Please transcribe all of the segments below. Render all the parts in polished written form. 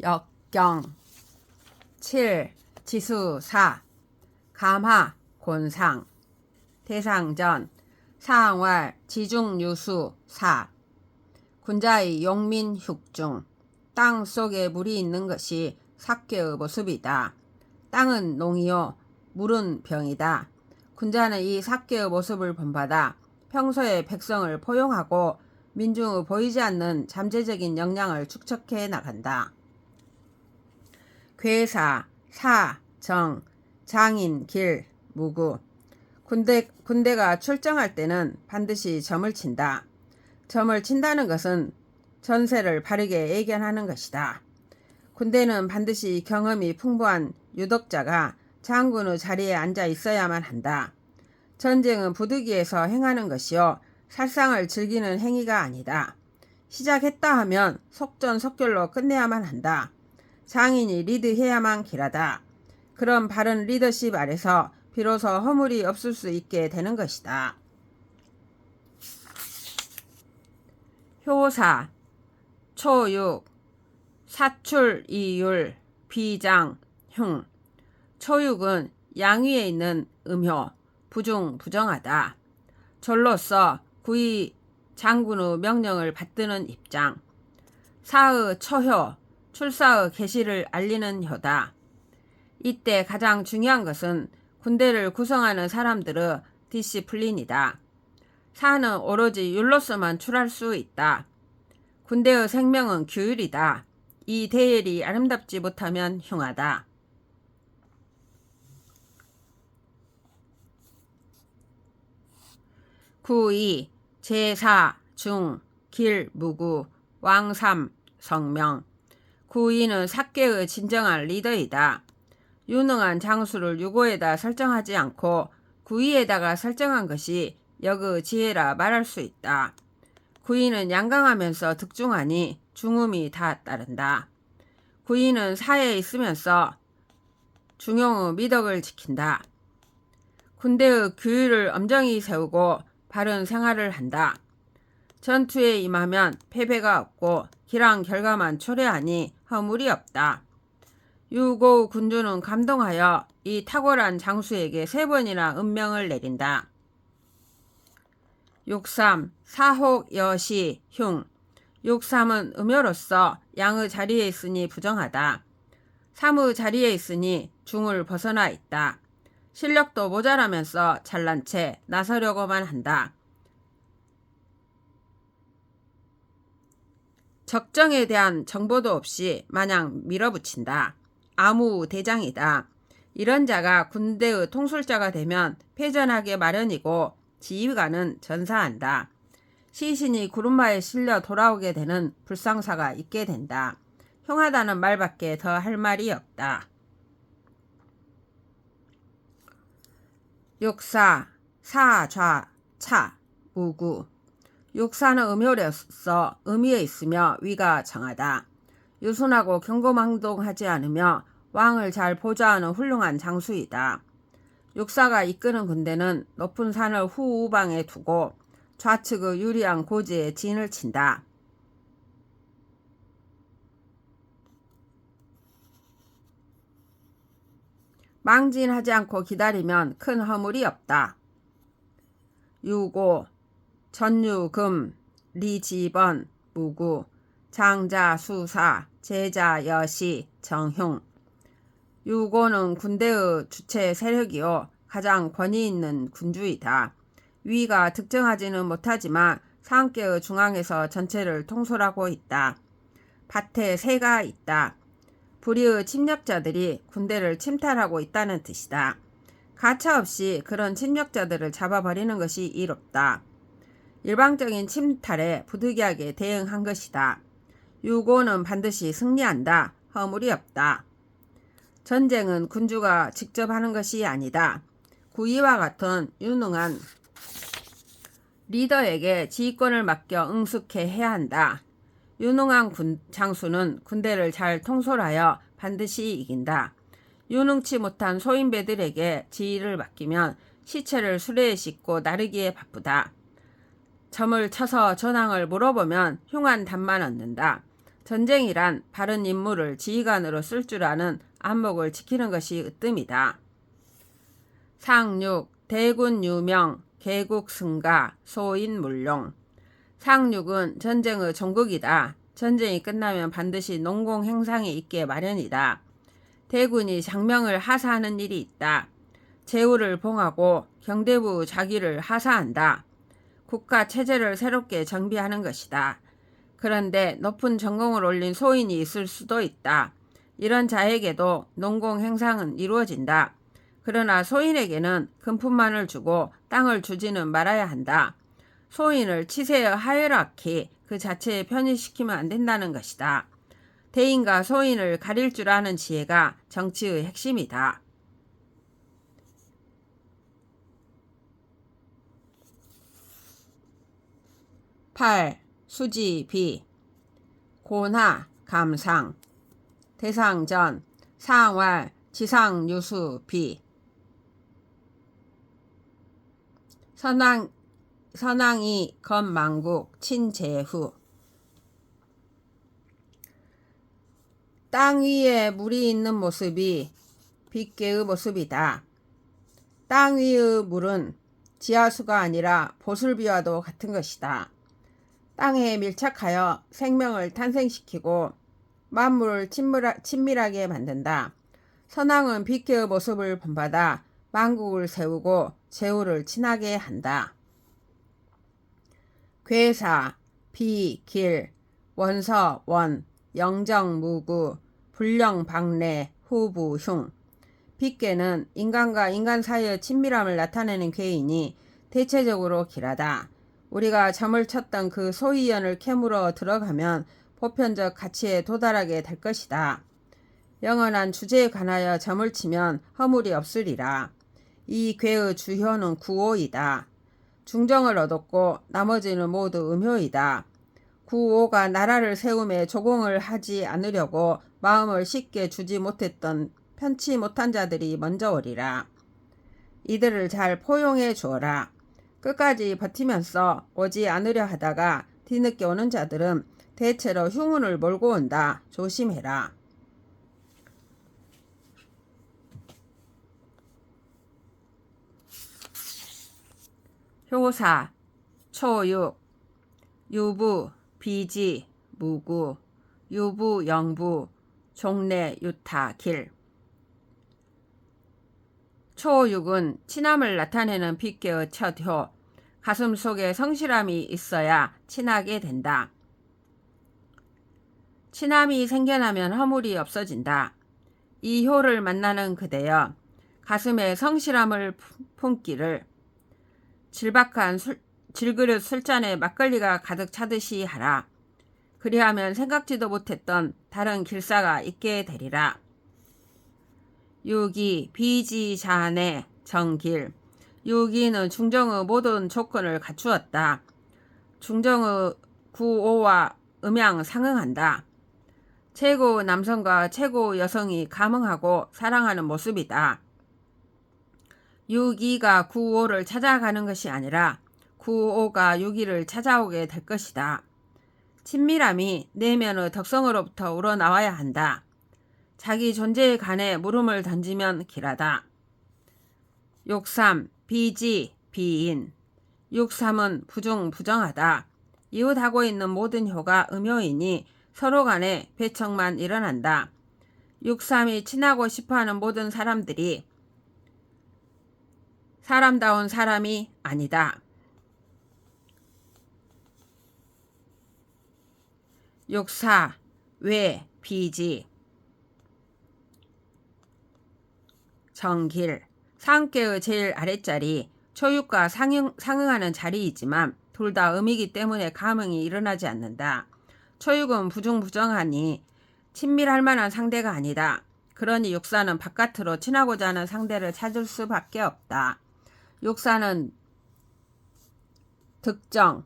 역경 7. 지수 4. 감하 곤상 대상전 사항왈 지중유수 4. 군자의 용민육중 땅 속에 물이 있는 것이 삭개의 모습이다. 땅은 농이요 물은 병이다. 군자는 이 삭개의 모습을 본받아 평소에 백성을 포용하고 민중의 보이지 않는 잠재적인 역량을 축적해 나간다. 괴사, 사, 정, 장인, 길, 무구 군대가 출정할 때는 반드시 점을 친다. 점을 친다는 것은 전세를 바르게 예견하는 것이다. 군대는 반드시 경험이 풍부한 유덕자가 장군의 자리에 앉아 있어야만 한다. 전쟁은 부득이해서 행하는 것이요 살상을 즐기는 행위가 아니다. 시작했다 하면 속전속결로 끝내야만 한다. 장인이 리드해야만 길하다. 그런 바른 리더십 아래서 비로소 허물이 없을 수 있게 되는 것이다. 효사, 초육, 사출이율, 비장, 흉. 초육은 양위에 있는 음효, 부중, 부정하다. 절로서 구의 장군의 명령을 받드는 입장. 사의 초효, 출사의 계시를 알리는 효다. 이때 가장 중요한 것은 군대를 구성하는 사람들의 디시플린이다. 사는 오로지 율로서만 출할 수 있다. 군대의 생명은 규율이다. 이 대열이 아름답지 못하면 흉하다. 구2 제4 중 길 무구 왕삼 성명 구2는 삭개의 진정한 리더이다. 유능한 장수를 유고에다 설정하지 않고 구2에다가 설정한 것이 역의 지혜라 말할 수 있다. 구2는 양강하면서 득중하니 중음이 다 따른다. 구2는 사에 있으면서 중용의 미덕을 지킨다. 군대의 규율을 엄정히 세우고 바른 생활을 한다. 전투에 임하면 패배가 없고 기랑 결과만 초래하니 허물이 없다. 유고 군주는 감동하여 이 탁월한 장수에게 3번이나 은명을 내린다. 6.3 사혹 여시 흉 6.3은 음효로서 양의 자리에 있으니 부정하다. 3의 자리에 있으니 중을 벗어나 있다. 실력도 모자라면서 잘난 채 나서려고만 한다. 적정에 대한 정보도 없이 마냥 밀어붙인다. 아무 대장이다. 이런 자가 군대의 통솔자가 되면 패전하게 마련이고 지휘관은 전사한다. 시신이 구름마에 실려 돌아오게 되는 불상사가 있게 된다. 흉하다는 말밖에 더 할 말이 없다. 6.4 사좌 차 우구 6.4는 음효로서 의미에 있으며 위가 정하다. 유순하고 경고망동하지 않으며 왕을 잘 보좌하는 훌륭한 장수이다. 6.4가 이끄는 군대는 높은 산을 후우방에 두고 좌측의 유리한 고지에 진을 친다. 망진하지 않고 기다리면 큰 허물이 없다. 유고 전유금 리지번 무구 장자 수사 제자 여시 정흉 유고는 군대의 주체 세력이요 가장 권위 있는 군주이다. 위가 특정하지는 못하지만 상계의 중앙에서 전체를 통솔하고 있다. 밭에 새가 있다. 불의의 침략자들이 군대를 침탈하고 있다는 뜻이다. 가차없이 그런 침략자들을 잡아버리는 것이 이롭다. 일방적인 침탈에 부득이하게 대응한 것이다. 유고는 반드시 승리한다. 허물이 없다. 전쟁은 군주가 직접 하는 것이 아니다. 구이와 같은 유능한 리더에게 지휘권을 맡겨 응숙해 해야 한다. 유능한 장수는 군대를 잘 통솔하여 반드시 이긴다. 유능치 못한 소인배들에게 지휘를 맡기면 시체를 수레에 싣고 나르기에 바쁘다. 점을 쳐서 전황을 물어보면 흉한 답만 얻는다. 전쟁이란 바른 임무를 지휘관으로 쓸 줄 아는 안목을 지키는 것이 으뜸이다. 상륙, 대군 유명, 개국 승가, 소인 물룡. 상륙은 전쟁의 종극이다. 전쟁이 끝나면 반드시 농공 행상이 있게 마련이다. 대군이 장명을 하사하는 일이 있다. 제후를 봉하고 경대부 자기를 하사한다. 국가 체제를 새롭게 정비하는 것이다. 그런데 높은 전공을 올린 소인이 있을 수도 있다. 이런 자에게도 농공 행상은 이루어진다. 그러나 소인에게는 금품만을 주고 땅을 주지는 말아야 한다. 소인을 치세의 하이라키 그 자체에 편입시키면 안 된다는 것이다. 대인과 소인을 가릴 줄 아는 지혜가 정치의 핵심이다. 8. 수지비 고나 감상 대상전 상왈 지상유수비 선왕이 건망국 친제후. 땅 위에 물이 있는 모습이 빗개의 모습이다. 땅 위의 물은 지하수가 아니라 보슬비와도 같은 것이다. 땅에 밀착하여 생명을 탄생시키고 만물을 친밀하게 만든다. 선왕은 빗개의 모습을 본받아 만국을 세우고 제후를 친하게 한다. 괴사, 비, 길, 원서, 원, 영정, 무구, 불령, 박래, 후부, 흉. 빗개는 인간과 인간 사이의 친밀함을 나타내는 괴이니 대체적으로 길하다. 우리가 점을 쳤던 그 소위연을 캐물어 들어가면 보편적 가치에 도달하게 될 것이다. 영원한 주제에 관하여 점을 치면 허물이 없으리라. 이 괴의 주효는 구오이다. 중정을 얻었고 나머지는 모두 음효이다. 구오가 나라를 세움에 조공을 하지 않으려고 마음을 쉽게 주지 못했던 편치 못한 자들이 먼저 오리라. 이들을 잘 포용해 주어라. 끝까지 버티면서 오지 않으려 하다가 뒤늦게 오는 자들은 대체로 흉운을 몰고 온다. 조심해라. 효사, 초육, 유부, 비지, 무구, 유부, 영부, 종래, 유타, 길. 초육은 친함을 나타내는 빗개의 첫 효, 가슴 속에 성실함이 있어야 친하게 된다. 친함이 생겨나면 허물이 없어진다. 이 효를 만나는 그대여 가슴에 성실함을 품기를 질박한 질그릇 술잔에 막걸리가 가득 차듯이 하라. 그리하면 생각지도 못했던 다른 길사가 있게 되리라. 유기, 비지, 자내, 정길. 유기는 중정의 모든 조건을 갖추었다. 중정의 구오와 음양 상응한다. 최고 남성과 최고 여성이 감흥하고 사랑하는 모습이다. 유기가 구오를 찾아가는 것이 아니라 구오가 유기를 찾아오게 될 것이다. 친밀함이 내면의 덕성으로부터 우러나와야 한다. 자기 존재에 관해 물음을 던지면 길하다. 욕삼, 비지, 비인. 욕삼은 부정하다. 이웃하고 있는 모든 효가 음효이니 서로 간에 배척만 일어난다. 욕삼이 친하고 싶어하는 모든 사람들이 사람다운 사람이 아니다. 욕사, 외, 비지, 정길. 상계의 제일 아랫자리, 초육과 상응하는 자리이지만 둘 다 음이기 때문에 감흥이 일어나지 않는다. 초육은 부정하니 친밀할 만한 상대가 아니다. 그러니 육사는 바깥으로 친하고자 하는 상대를 찾을 수밖에 없다. 육사는 득정,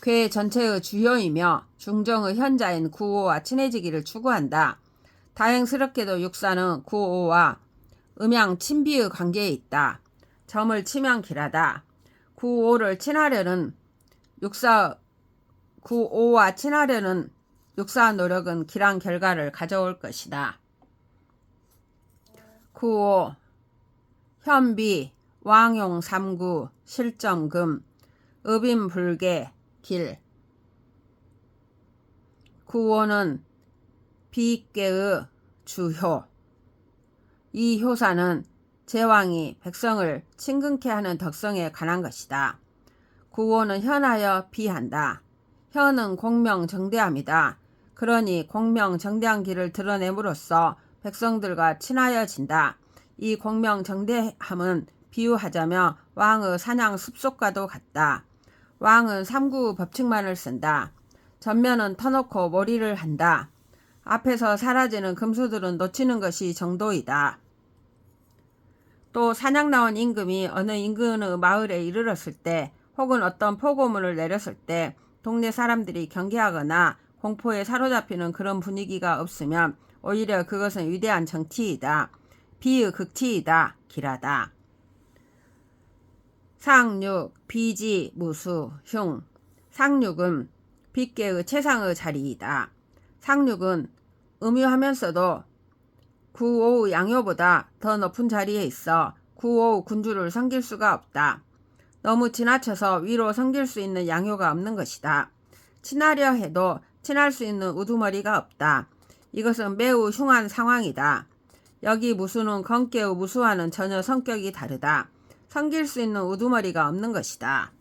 괴 전체의 주효이며 중정의 현자인 구오와 친해지기를 추구한다. 다행스럽게도 육사는 구오와 음양 친비의 관계에 있다. 점을 치면 길하다. 구오를 친하려는 구오와 친하려는 육사 노력은 길한 결과를 가져올 것이다. 구오 현비 왕용 삼구 실점금 의빈불계 길. 구오는 비익계의 주효. 이 효사는 제왕이 백성을 친근케 하는 덕성에 관한 것이다. 구오는 현하여 비한다. 현은 공명정대함이다. 그러니 공명정대한 길을 드러냄으로써 백성들과 친하여진다. 이 공명정대함은 비유하자면 왕의 사냥 습속과도 같다. 왕은 삼구 법칙만을 쓴다. 전면은 터놓고 몰이를 한다. 앞에서 사라지는 금수들은 놓치는 것이 정도이다. 또 사냥 나온 임금이 어느 인근의 마을에 이르렀을 때 혹은 어떤 포고문을 내렸을 때 동네 사람들이 경계하거나 공포에 사로잡히는 그런 분위기가 없으면 오히려 그것은 위대한 정치이다. 비의 극치이다. 길하다. 상육, 비지, 무수, 흉. 상육은 빗계의 최상의 자리이다. 상육은 음유하면서도 구오의 양요보다 더 높은 자리에 있어 구오의 군주를 섬길 수가 없다. 너무 지나쳐서 위로 섬길 수 있는 양요가 없는 것이다. 친하려 해도 친할 수 있는 우두머리가 없다. 이것은 매우 흉한 상황이다. 여기 무수는 건계의 무수와는 전혀 성격이 다르다. 섬길 수 있는 우두머리가 없는 것이다.